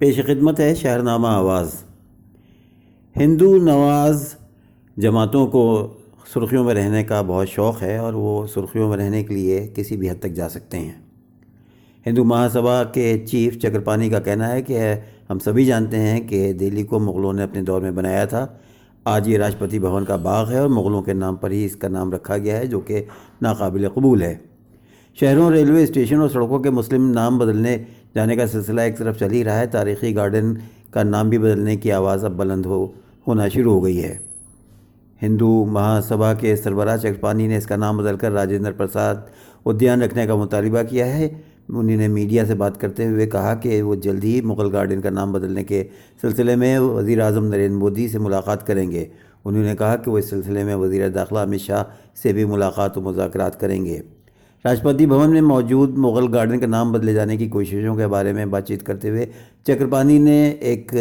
پیش خدمت ہے شہرنامہ آواز۔ ہندو نواز جماعتوں کو سرخیوں میں رہنے کا بہت شوق ہے اور وہ سرخیوں میں رہنے کے لیے کسی بھی حد تک جا سکتے ہیں۔ ہندو مہاسبھا کے چیف چکرپانی کا کہنا ہے کہ ہم سبھی جانتے ہیں کہ دہلی کو مغلوں نے اپنے دور میں بنایا تھا۔ آج یہ راشٹرپتی بھون کا باغ ہے اور مغلوں کے نام پر ہی اس کا نام رکھا گیا ہے، جو کہ ناقابل قبول ہے۔ شہروں، ریلوے اسٹیشن اور سڑکوں کے مسلم نام بدلنے جانے کا سلسلہ ایک طرف چل ہی رہا ہے، تاریخی گارڈن کا نام بھی بدلنے کی آواز اب بلند ہونا شروع ہو گئی ہے۔ ہندو مہاسبھا کے سربراہ چکرپانی نے اس کا نام بدل کر راجندر پرساد ادیان رکھنے کا مطالبہ کیا ہے۔ انہوں نے میڈیا سے بات کرتے ہوئے کہا کہ وہ جلد ہی مغل گارڈن کا نام بدلنے کے سلسلے میں وزیر اعظم نریندر مودی سے ملاقات کریں گے۔ انہوں نے کہا کہ وہ اس سلسلے میں وزیر داخلہ امت شاہ سے بھی ملاقات و مذاکرات کریں گے۔ راشٹرپتی بھون میں موجود مغل گارڈن کا نام بدلے جانے کی کوششوں کے بارے میں بات چیت کرتے ہوئے چکرپانی نے ایک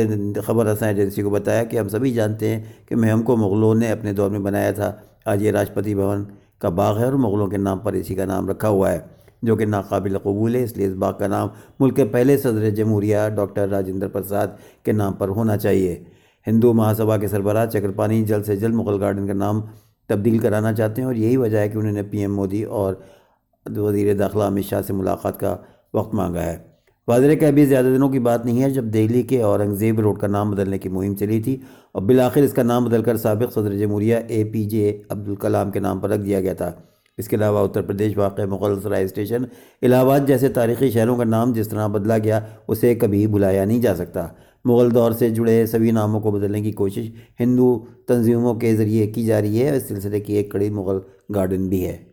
خبر رساں ایجنسی کو بتایا کہ ہم سبھی جانتے ہیں کہ مہم کو مغلوں نے اپنے دور میں بنایا تھا۔ آج یہ راشٹرپتی بھون کا باغ ہے اور مغلوں کے نام پر اسی کا نام رکھا ہوا ہے، جو کہ ناقابل قبول ہے۔ اس لیے اس باغ کا نام ملک کے پہلے صدر جمہوریہ ڈاکٹر راجندر پرساد کے نام پر ہونا چاہیے۔ ہندو مہاسبھا کے سربراہ چکرپانی جلد سے جلد مغل گارڈن کا نام تبدیل کرانا چاہتے ہیں اور یہی وجہ ہے کہ انہوں نے پی ایم مودی اور وزیر داخلہ امت شاہ سے ملاقات کا وقت مانگا ہے۔ واضح ہے کہ ابھی زیادہ دنوں کی بات نہیں ہے جب دہلی کے اورنگ زیب روڈ کا نام بدلنے کی مہم چلی تھی اور بالآخر اس کا نام بدل کر سابق صدر جمہوریہ APJ عبدالکلام کے نام پر رکھ دیا گیا تھا۔ اس کے علاوہ اتر پردیش واقع مغل سرائے اسٹیشن، الہ آباد جیسے تاریخی شہروں کا نام جس طرح بدلا گیا اسے کبھی بھلایا نہیں جا سکتا۔ مغل دور سے جڑے سبھی ناموں کو بدلنے کی کوشش ہندو تنظیموں کے ذریعے کی جا رہی ہے۔ اس سلسلے کی ایک کڑی مغل گارڈن بھی ہے۔